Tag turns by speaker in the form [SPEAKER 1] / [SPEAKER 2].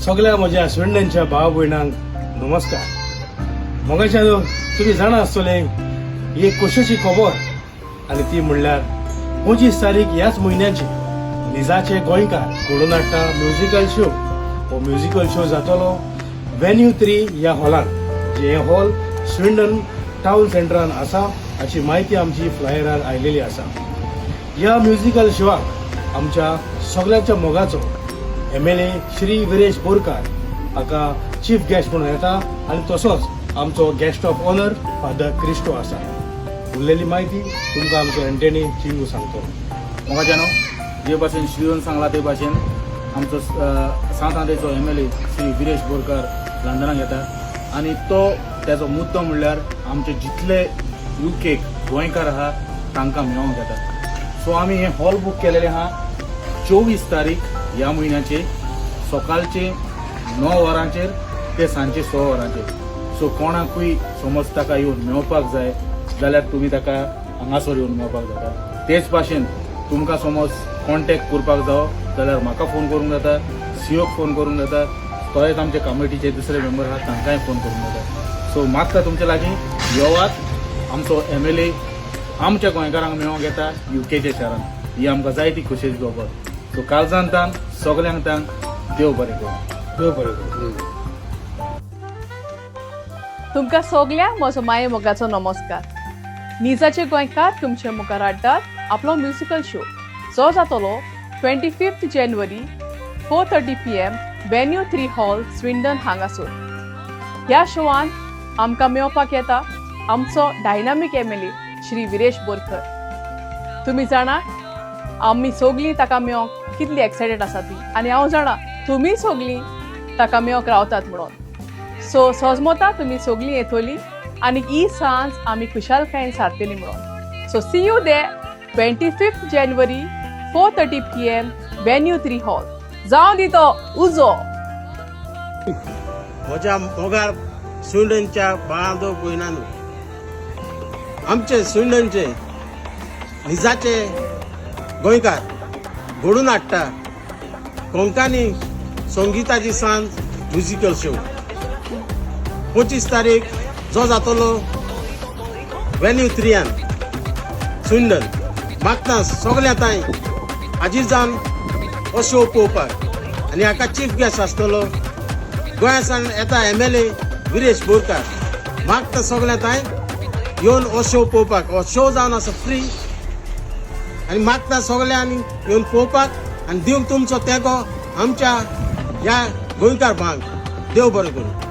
[SPEAKER 1] सगळ्या म्हज्या स्विडनच्या भाव भयणांक नमस्कार. मोगाच्या तुम्ही जाणा आसतले ही एक खोशेची खबर आनी ती म्हणल्यार 25 तारीख ह्याच म्हयन्याची निजाचे गोंयकार घडोवन हाडटा म्युझिकल शो. हो म्युझिकल शो जातलो वेन्यू 3 ह्या हॉलांत, जे हे हॉल स्विडन टाउन सेंटरान आसा हाची माहिती आमची फ्लायरार आयलेली आसा. ह्या म्युझिकल शोवाक आमच्या सगळ्यांच्या मोगाचो MLA श्री विरेश बोरकार हाका चीफ गेस्ट म्हणून येता आनी तसोच आमचो guest of honour Father Christo आसा. उरलेली माहिती तुमकां आमचो एंटनी चिंगू सांगतो.
[SPEAKER 2] मोगाच्यानो जे भाशेन श्रीवन सांगला ते भाशेन आमचो सात आंतेचो MLA श्री विरेश बोरकार लंडनाक येता आनी तो त्याचो मुद्दो म्हणल्यार आमचे जितले UKक गोंयकार आहा तांकां मेळोवंक येता. सो आमी हे हॉल बूक केलेले आहा 24 तारीख ह्या म्हयन्याचे सकाळचे 9 वरांचेर ते सांजचे 6 वरांचेर. सो कोणाकूय समज ताका येवन मेळपाक जाय जाल्यार तुमी ताका हांगासर येवन मेळपाक जाता. तेच भाशेन तुमकां समज कॉन्टॅक्ट करपाक जावो जाल्यार म्हाका फोन करूंक जाता, CEOक फोन करूंक जाता, तोच आमचे कमिटीचे दुसरे मेंबर आहात तांकांय फोन करूंक जाता. सो मागता तुमचे लागीं येवात. आमचो MLA आमच्या गोंयकारांक मेळोंक येता UKच्या शारान. ही आमकां जाय ती खोशेची खबर. सो कालजान तांक सगल्यांक तांक देव बरें करूं.
[SPEAKER 1] देव बरें करूं.
[SPEAKER 3] तुमकां सगल्यांक म्हजो माये मोगाचो नमस्कार. निजाचे गोंयकार तुमचे मुखार हाडटात आपलो म्युझिकल शो, जो जातलो 25 जानेवारी 4:30 PM वेन्यू 3 हॉल स्विडन हांगासर. ह्या शोवान आमकां मेळपाक येता आमचो डायनामीक MLA श्री विरेश बोरकर. तुमी जाणा आमी सगळीं ताका मेळोंक कितली एक्सायटेड आसा ती, आनी हांव जाणा तुमी सगळीं ताका मेळोंक रावतात म्हणून. सो सजमता तुमी सगळीं येतली आनी ही सांज आमी खुशालकायेन सारतली म्हणून. सो सी यू दे 25 जानेवारी 4:30 PM वेन्यू 3 हॉल. जावं दितो उजो.
[SPEAKER 4] म्हज्या मोगार स्विडनच्या बाळांदो भयणांनो, आमचे स्विडनचे निजाचे गोंयकार घडोवन हाडटा कोंकणी संगीताची सांज म्युझिकल शो 25 तारीख जो जातलो वेन्यू 3 स्विडन. मागता सगल्या ताई हाजीर जावन हो शो पळोवपाक. आनी हाका चीफ गेस्ट आसतलो गोंयासान येता MLA विरेश बोरकार. मागता सगल्या ताई येवन हो शो पळोवपाक. हो शो जावन आसा फ्री आनी मागता सगल्यांनी येवन पळोवपाक आनी दिवंक तुमचो तेंको आमच्या ह्या गोंयकार भांग. देव बरें करूं.